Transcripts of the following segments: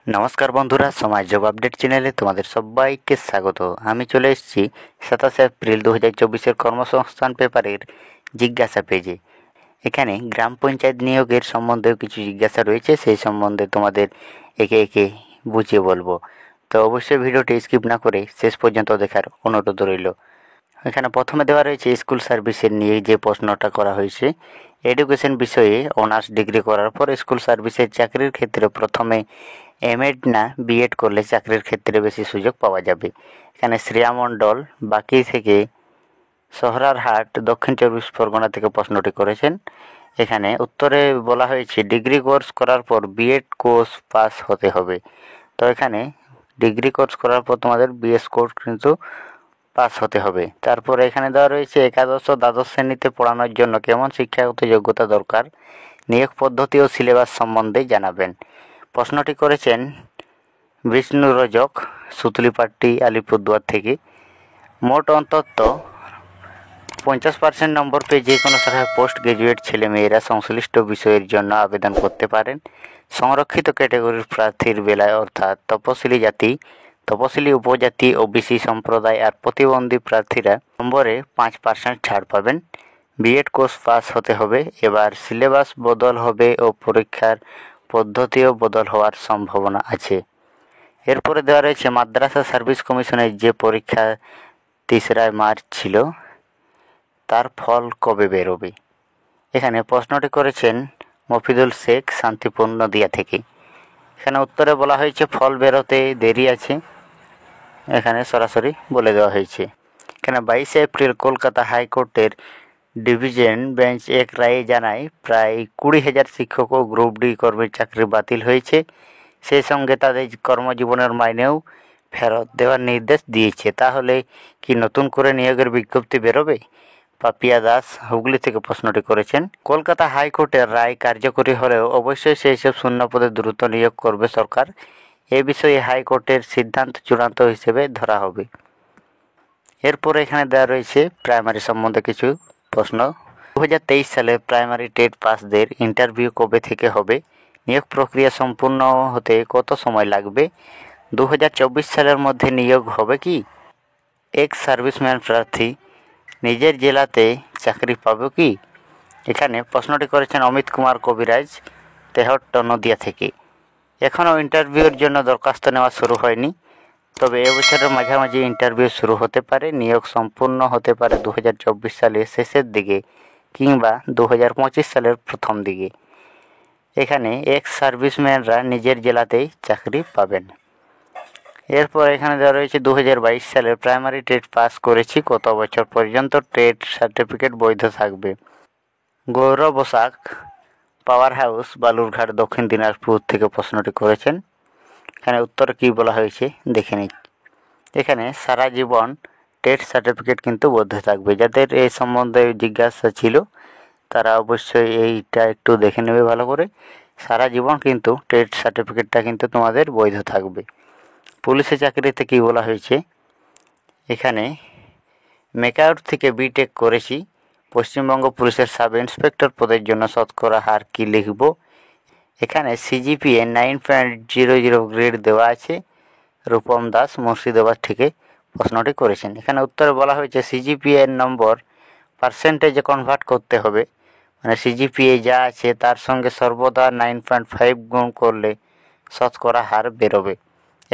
নমস্কার বন্ধুরা, সমাজ যোগ আপডেট চ্যানেলে তোমাদের সবাইকে স্বাগত। আমি চলে এসেছি 27 এপ্রিল 2024-এর কর্মসংস্থান পেপারের জিজ্ঞাসা পেজে। এখানে গ্রাম পঞ্চায়েত নিয়োগের সম্বন্ধেও কিছু জিজ্ঞাসা রয়েছে, সেই সম্বন্ধে তোমাদের একে একে বুঝিয়ে বলবো। তো অবশ্যই ভিডিওটি স্কিপ না করে শেষ পর্যন্ত দেখার অনুরোধ রইল। এখানে প্রথমে দেওয়া রয়েছে স্কুল সার্ভিসের নিয়ে যে প্রশ্নটা করা হয়েছে। এডুকেশন বিষয়ে অনার্স ডিগ্রি করার পর স্কুল সার্ভিসের চাকরির ক্ষেত্রে প্রথমে এমএড না বিএড করলে চাকরির ক্ষেত্রে বেশি সুযোগ পাওয়া যাবে। এখানে শ্রেয়া মণ্ডল বাকি থেকে সহরারহাট দক্ষিণ 24 পরগনা থেকে প্রশ্নটি করেছেন। এখানে উত্তরে বলা হয়েছে ডিগ্রি কোর্স করার পর বিএড কোর্স পাস হতে হবে। তো এখানে ডিগ্রি কোর্স করার পর তোমাদের বিএস কোর্স কিন্তু পাস হতে হবে। তারপরে এখানে দেওয়া রয়েছে একাদশ ও দ্বাদশ শ্রেণীতে পড়ানোর জন্য কেমন শিক্ষাগত যোগ্যতা দরকার, নিয়োগ পদ্ধতি ও সিলেবাস সম্বন্ধে জানাবেন। প্রশ্নটি করেছেন বিষ্ণু রজক, সুতলিপাট্টি, আলিপুরদুয়ার থেকে। মোট অন্তত 50% নম্বর পেয়ে যে কোনো শাখায় পোস্ট গ্রাজুয়েট ছেলেমেয়েরা সংশ্লিষ্ট বিষয়ের জন্য আবেদন করতে পারেন। সংরক্ষিত ক্যাটাগরির প্রার্থীর বেলায় অর্থাৎ তপশিলি জাতি, তপশিলি উপজাতি, ওবিসি সম্প্রদায় আর প্রতিবন্ধী প্রার্থীরা নম্বরে 5% ছাড় পাবেন। বিএড কোর্স পাস হতে হবে। এবার সিলেবাস বদল হবে ও পরীক্ষার পদ্ধতিও বদল হওয়ার সম্ভাবনা আছে। এরপরে দেওয়া রয়েছে মাদ্রাসা সার্ভিস কমিশনের যে পরীক্ষা 3রা মার্চ ছিল তার ফল কবে বেরোবে। এখানে প্রশ্নটি করেছেন মফিদুল শেখ, শান্তিপুর নদিয়া থেকে। এখানে উত্তরে বলা হয়েছে ফল বেরোতে দেরি আছে, এখানে সরাসরি বলে দেওয়া হয়েছে। এখানে 22 এপ্রিল কলকাতা হাইকোর্টের ডিভিশন বেঞ্চ এক রায়ে জানায় প্রায় 20,000 শিক্ষক ও গ্রুপ ডি কর্মীর চাকরি বাতিল হয়েছে। সেই সঙ্গে তাদের কর্মজীবনের মাইনেও ফেরত দেওয়ার নির্দেশ দিয়েছে। তাহলে কি নতুন করে নিয়োগের বিজ্ঞপ্তি বেরোবে? পাপিয়া দাস হুগলি থেকে প্রশ্নটি করেছেন। কলকাতা হাইকোর্টের রায় কার্যকরী হলেও অবশ্যই সেই সব শূন্য পদে দ্রুত নিয়োগ করবে সরকার। এ বিষয়ে হাইকোর্টের সিদ্ধান্ত চূড়ান্ত হিসেবে ধরা হবে। এরপরে এখানে দেওয়া রয়েছে প্রাইমারি সম্বন্ধে কিছু প্রশ্ন। 2023 সালে প্রাইমারি টেট পাসদের ইন্টারভিউ কবে থেকে হবে? নিয়োগ প্রক্রিয়া সম্পূর্ণ হতে কত সময় লাগবে? 2024 সালের মধ্যে নিয়োগ হবে কি? এক্স সার্ভিসম্যান প্রার্থী নিজের জেলাতে চাকরি পাবে কি? এখানে প্রশ্নটি করেছেন অমিত কুমার কবিরাজ, তেহট্ট নদিয়া থেকে। এখনও ইন্টারভিউর জন্য দরখাস্ত নেওয়া শুরু হয়নি, তবে এবছরের মাঝামাঝি ইন্টারভিউ শুরু হতে পারে। নিয়োগ সম্পূর্ণ হতে পারে 2024 সালের শেষের দিকে কিংবা 2025 সালের প্রথম দিকে। এখানে এক্স সার্ভিসম্যানরা নিজের জেলাতেই চাকরি পাবেন। এরপর এখানে দেওয়া রয়েছে 2022 সালের প্রাইমারি টেট পাস করেছি, কত বছর পর্যন্ত টেট সার্টিফিকেট বৈধ থাকবে? গৌরব বসাক, পাওয়ার হাউস, বালুরঘাট, দক্ষিণ দিনাজপুর থেকে প্রশ্নটি করেছেন। এখানে উত্তরে কী বলা হয়েছে দেখে নিই। এখানে সারা জীবন টেট সার্টিফিকেট কিন্তু বৈধ থাকবে। যাদের এই সম্বন্ধে জিজ্ঞাসা ছিল তারা অবশ্যই এইটা একটু দেখে নেবে ভালো করে। সারা জীবন কিন্তু টেট সার্টিফিকেটটা কিন্তু তোমাদের বৈধ থাকবে। পুলিশের চাকরিতে কী বলা হয়েছে? এখানে মেকআউট থেকে বিটেক করেছি, পশ্চিমবঙ্গ পুলিশের সাব ইন্সপেক্টর পদের জন্য শতকরা হার কী লিখব? এখানে সিজিপিএ 9.00 গ্রেড দেওয়া আছে। রূপম দাস মুর্শিদাবাদ থেকে প্রশ্নটি করেছেন। এখানে উত্তরে বলা হয়েছে সিজিপিএ নম্বর পার্সেন্টেজে কনভার্ট করতে হবে, মানে সিজিপিএ যা আছে তার সঙ্গে সর্বদা 9.5 গুণ করলে শতকরা হার বেরোবে।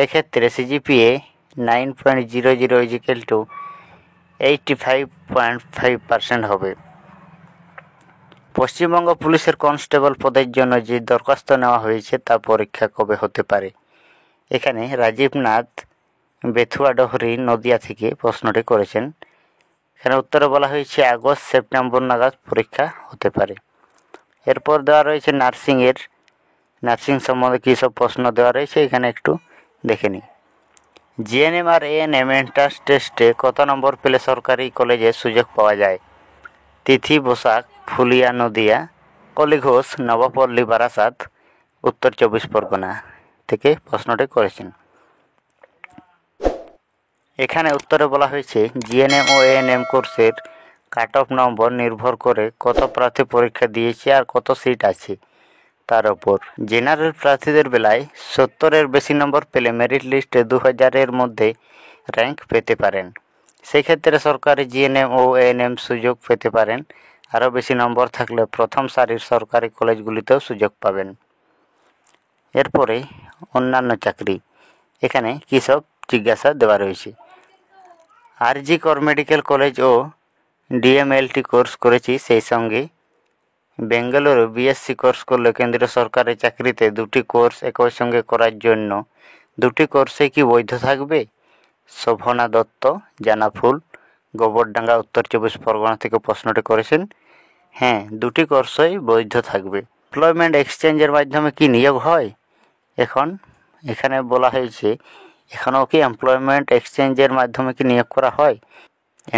এক্ষেত্রে সিজিপিএ 9.00 ইজিক্যাল টু 85.5% হবে। পশ্চিমবঙ্গ পুলিশের কনস্টেবল পদের জন্য যে দরখাস্ত নেওয়া হয়েছে তা পরীক্ষা কবে হতে পারে? এখানে রাজীব নাথ, বেথুয়াডহরি, নদিয়া থেকে প্রশ্নটি করেছেন। এখানে উত্তরে বলা হয়েছে আগস্ট সেপ্টেম্বর নাগাদ পরীক্ষা হতে পারে। এরপর দেওয়া রয়েছে নার্সিং সম্বন্ধে কী সব প্রশ্ন দেওয়া রয়েছে, এখানে একটু দেখে নিই। জিএনএম আর এএনএম এন্ট্রান্স টেস্টে কত নম্বর পেলে সরকারি কলেজে সুযোগ পাওয়া যায়? তিথি বসাক, ফুলিয়া নদিয়া, কলি ঘোষ, নবাপল্লী, বারাসাত, উত্তর 24 পরগনা থেকে প্রশ্নটি করেছেন। এখানে উত্তরে বলা হয়েছে জিএনএম ও এএনএম কোর্সের কাট অফ নম্বর নির্ভর করে কত প্রার্থী পরীক্ষা দিয়েছে আর কত সিট আছে। তার ওপর জেনারেল প্রার্থীদের বেলায় 70-এর বেশি নম্বর পেলে মেরিট লিস্টে 2000-এর মধ্যে র্যাঙ্ক পেতে পারেন। সেক্ষেত্রে সরকারি জিএনএম ও এএনএম সুযোগ পেতে পারেন। আরও বেশি নম্বর থাকলে প্রথম সারির সরকারি কলেজগুলিতেও সুযোগ পাবেন। এরপরে অন্যান্য চাকরি, এখানে কী সব জিজ্ঞাসা দেওয়া রয়েছে। আরজি কর মেডিকেল কলেজ ও ডিএমএলটি কোর্স করেছি, সেই সঙ্গে বেঙ্গালুরু বিএসসি কোর্স করলে কেন্দ্রীয় সরকারি চাকরিতে দুটি কোর্স একই সঙ্গে করার জন্য দুটি কোর্সে কি বৈধ থাকবে? শোভনা দত্ত, জানাফুল, গোবরডাঙ্গা, উত্তর 24 পরগনা থেকে প্রশ্নটি করেছেন। হ্যাঁ, দুটি কোর্সই বৈধ থাকবে। এমপ্লয়মেন্ট এক্সচেঞ্জের মাধ্যমে কি নিয়োগ হয়? এখানে বলা হয়েছে এখনও কি এমপ্লয়মেন্ট এক্সচেঞ্জের মাধ্যমে কি নিয়োগ করা হয়?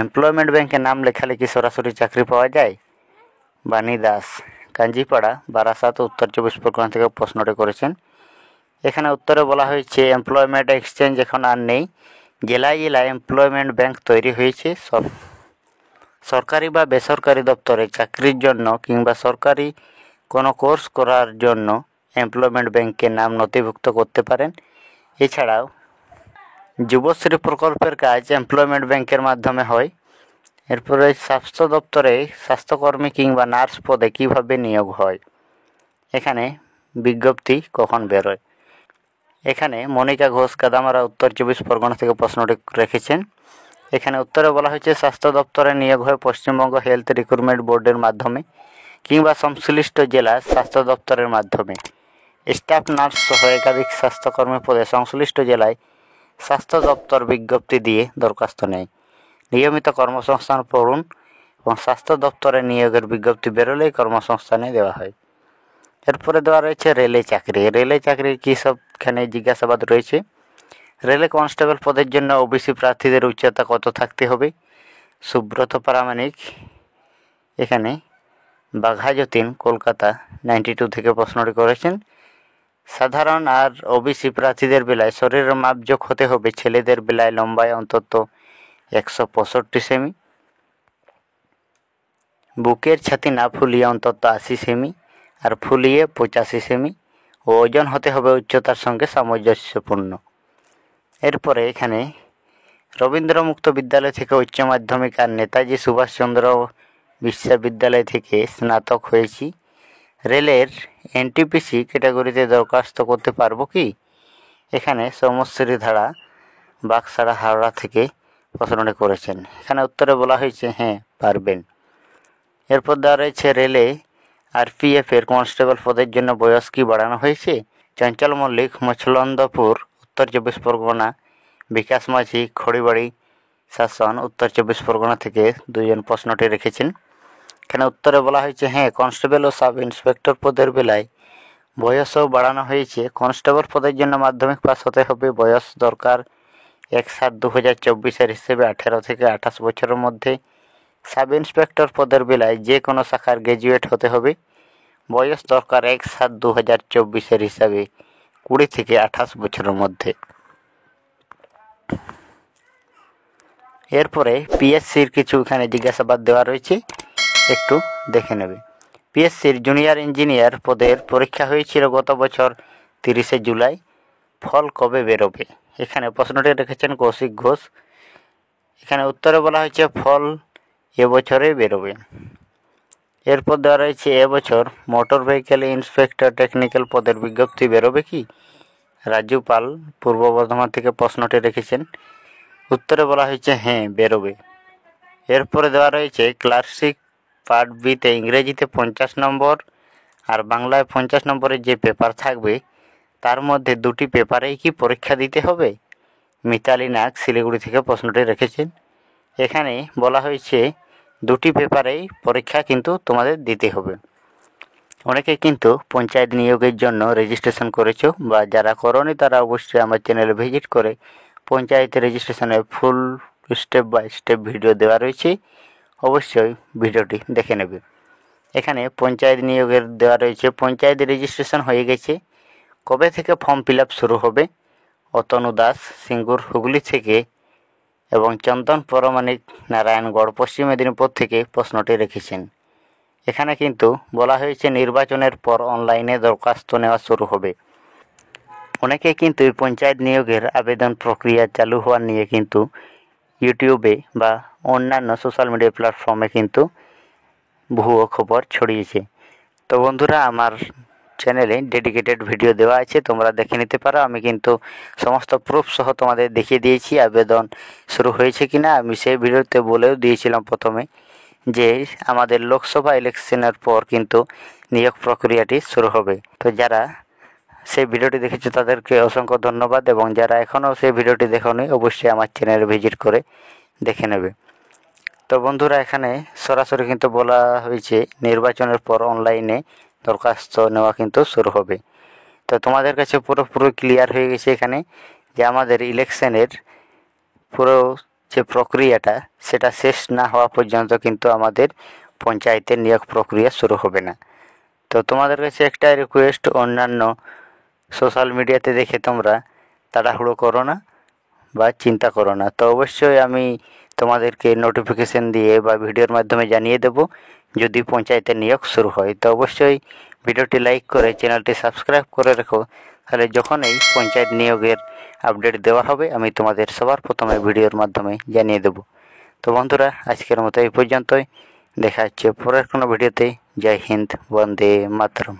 এমপ্লয়মেন্ট ব্যাংকে নাম লেখালে কি সরাসরি চাকরি পাওয়া যায়? বাণী দাস, কাঞ্জিপাড়া, বারাসাত, উত্তর 24 পরগনা থেকে প্রশ্নটি করেছেন। এখানে উত্তরে বলা হয়েছে এমপ্লয়মেন্ট এক্সচেঞ্জ এখন আর নেই, জেলায় জেলায় এমপ্লয়মেন্ট ব্যাংক তৈরি হয়েছে। সরকারি বা বেসরকারি দপ্তরে চাকরির জন্য কিংবা সরকারি কোনো কোর্স করার জন্য এমপ্লয়মেন্ট ব্যাংকে নাম নথিভুক্ত করতে পারেন। এছাড়াও যুবশ্রী প্রকল্পের কাজ এমপ্লয়মেন্ট ব্যাংকের মাধ্যমে হয়। এরপরে স্বাস্থ্য দপ্তরে স্বাস্থ্যকর্মী কিংবা নার্স পদে কীভাবে নিয়োগ হয়? এখানে বিজ্ঞপ্তি কখন বেরোয়? এখানে মনিকা ঘোষ, কাদামারা, উত্তর 24 পরগনা থেকে প্রশ্নটি রেখেছেন। এখানে উত্তরে বলা হয়েছে স্বাস্থ্য দপ্তরে নিয়োগ হয় পশ্চিমবঙ্গ হেলথ রিক্রুটমেন্ট বোর্ডের মাধ্যমে কিংবা সংশ্লিষ্ট জেলার স্বাস্থ্য দপ্তরের মাধ্যমে। স্টাফ নার্স সহ একাধিক স্বাস্থ্যকর্মী পদে সংশ্লিষ্ট জেলায় স্বাস্থ্য দপ্তর বিজ্ঞপ্তি দিয়ে দরখাস্ত নেয়। নিয়মিত কর্মসংস্থান পড়ুন এবং স্বাস্থ্য দপ্তরে নিয়োগের বিজ্ঞপ্তি বেরোলেই কর্মসংস্থানে দেওয়া হয়। এরপরে দেওয়া রয়েছে রেলে চাকরি। রেলে চাকরির কী সবখানে জিজ্ঞাসাবাদ রয়েছে। রেলে কনস্টেবল পদের জন্য ওবিসি প্রার্থীদের উচ্চতা কত থাকতে হবে? সুব্রত প্রামাণিক, এখানে বাঘাযতীন, কলকাতা 92 থেকে প্রশ্নটি করেছেন। সাধারণ আর ওবিসি প্রার্থীদের বেলায় শরীরের মাপজোক হতে হবে ছেলেদের বেলায় লম্বায় অন্তত 165 সেমি, বুকের ছাতি না ফুলিয়ে অন্তত 80 সেমি আর ফুলিয়ে 85 সেমি ও ওজন হতে হবে উচ্চতার সঙ্গে সামঞ্জস্যপূর্ণ। এরপরে এখানে রবীন্দ্র মুক্ত বিদ্যালয় থেকে উচ্চ মাধ্যমিক আর নেতাজি সুভাষচন্দ্র বিশ্ববিদ্যালয় থেকে স্নাতক হয়েছি। রেলের এনটিপিসি ক্যাটাগরিতে দরখাস্ত করতে পারবো কি? এখানে সৌমশ্রী ধারা, বাগসাড়া, হাওড়া থেকে প্রশ্নটি করেছেন। এখানে উত্তরে বলা হয়েছে হ্যাঁ, পারবেন। এরপর দেওয়া রয়েছে রেলে আরপিএফের কনস্টেবল পদের জন্য বয়স কি বাড়ানো হয়েছে? চঞ্চল মল্লিক, মছলন্দপুর, উত্তর 24 পরগনা, বিকাশ মাঝি, খড়িবাড়ি শাসন, উত্তর 24 পরগনা থেকে দুজন প্রশ্নটি রেখেছেন। এখানে উত্তরে বলা হয়েছে হ্যাঁ, কনস্টেবল ও সাব ইন্সপেক্টর পদের বেলায় বয়সও বাড়ানো হয়েছে। কনস্টেবল পদের জন্য মাধ্যমিক পাস হতে হবে, বয়স দরকার 1/7/2024 হিসেবে 18 থেকে 28 বছরের মধ্যে। সাব ইন্সপেক্টর পদের বেলায় যে কোনো শাখার গ্র্যাজুয়েট হতে হবে, বয়স দরকার 1/7/2024 হিসাবে 20 থেকে 28 বছরের মধ্যে। এরপরে পিএসসির কিছু এখানে জিজ্ঞাসাবাদ দেওয়া রয়েছে, একটু দেখে নেবে। পিএসসির জুনিয়র ইঞ্জিনিয়ার পদের পরীক্ষা হয়েছিল গত বছর 30শে জুলাই। ফল কবে বেরোবে? এখানে প্রশ্নটি রেখেছেন কৌশিক ঘোষ। এখানে উত্তরে বলা হয়েছে ফল এবছরে বেরোবে। এরপর দেওয়া রয়েছে এবছর মোটর ভেহিকেল ইন্সপেক্টর টেকনিক্যাল পদের বিজ্ঞপ্তি বেরোবে কি? রাজু পাল, পূর্ব বর্ধমান থেকে প্রশ্নটি রেখেছেন। উত্তরে বলা হয়েছে হ্যাঁ, বেরোবে। এরপরে দেওয়া রয়েছে ক্লাসিক পার্ট বিতে ইংরেজিতে 50 নম্বর আর বাংলায় 50 নম্বরের যে পেপার থাকবে তার মধ্যে দুটি পেপারেই কি পরীক্ষা দিতে হবে? মিতালি নাগ, শিলিগুড়ি থেকে প্রশ্নটি রেখেছেন। এখানে বলা হয়েছে দুটি পেপারেই পরীক্ষা কিন্তু তোমাদের দিতে হবে। অনেকে কিন্তু পঞ্চায়েত নিয়োগের জন্য রেজিস্ট্রেশন করেছো, বা যারা করোনি তারা অবশ্যই আমার চ্যানেলে ভিজিট করে পঞ্চায়েত রেজিস্ট্রেশনের full step by step video দেওয়া রয়েছে, অবশ্যই ভিডিওটি দেখে নেবে। এখানে পঞ্চায়েত নিয়োগের দেওয়া রয়েছে। পঞ্চায়েত রেজিস্ট্রেশন হয়ে গেছে। কবে থেকে ফর্ম ফিল আপ শুরু হবে? অতনু দাস, সিঙ্গুর, হুগলি থেকে এবং চন্দন পরমাণিক, নারায়ণগড়, পশ্চিম মেদিনীপুর থেকে প্রশ্নটি রেখেছেন। এখানে কিন্তু বলা হয়েছে নির্বাচনের পর অনলাইনে দরখাস্ত নেওয়া শুরু হবে। অনেকে কিন্তু এই পঞ্চায়েত নিয়োগের আবেদন প্রক্রিয়া চালু হওয়ার নিয়ে কিন্তু ইউটিউবে বা অন্যান্য সোশ্যাল মিডিয়া প্ল্যাটফর্মে কিন্তু ভুয়ো খবর ছড়িয়েছে। তো বন্ধুরা, আমার চ্যানেলে ডেডিকেটেড ভিডিও দেওয়া আছে, তোমরা দেখে নিতে পারো। আমি কিন্তু সমস্ত প্রুফ সহ তোমাদের দেখিয়ে দিয়েছি আবেদন শুরু হয়েছে কিনা। আমি সেই ভিডিওতে বলেও দিয়েছিলাম প্রথমে যে আমাদের লোকসভা ইলেকশনের পর কিন্তু নিয়োগ প্রক্রিয়াটি শুরু হবে। তো যারা সেই ভিডিওটি দেখেছো তাদেরকে অসংখ্য ধন্যবাদ, এবং যারা এখনও সেই ভিডিওটি দেখোনি অবশ্যই আমার চ্যানেলে ভিজিট করে দেখে নেবে। তো বন্ধুরা, এখানে সরাসরি কিন্তু বলা হয়েছে নির্বাচনের পর অনলাইনে দরখাস্ত নেওয়া কিন্তু শুরু হবে। তো তোমাদের কাছে পুরোপুরি ক্লিয়ার হয়ে গেছে এখানে যে আমাদের ইলেকশনের পুরো যে প্রক্রিয়াটা সেটা শেষ না হওয়া পর্যন্ত কিন্তু আমাদের পঞ্চায়েতের নিয়োগ প্রক্রিয়া শুরু হবে না। তো তোমাদের কাছে একটাই রিকোয়েস্ট, অন্যান্য সোশ্যাল মিডিয়াতে দেখে তোমরা তাড়াহুড়ো করো না বা চিন্তা করো না। তো অবশ্যই আমি তোমাদেরকে নোটিফিকেশন দিয়ে বা ভিডিওর মাধ্যমে জানিয়ে দেব যদি পঞ্চায়েতের নিয়োগ শুরু হয়। তো অবশ্যই ভিডিওটি লাইক করে চ্যানেলটি সাবস্ক্রাইব করে রেখো, তাহলে যখন এই পঞ্চায়েত নিয়োগের আপডেট দেওয়া হবে আমি তোমাদের সবার প্রথমে ভিডিওর মাধ্যমে জানিয়ে দেব। তো বন্ধুরা, আজকের মতো এই পর্যন্তই। দেখা হচ্ছে পরের কোনো ভিডিওতে। জয় হিন্দ, বন্দে মাতরম।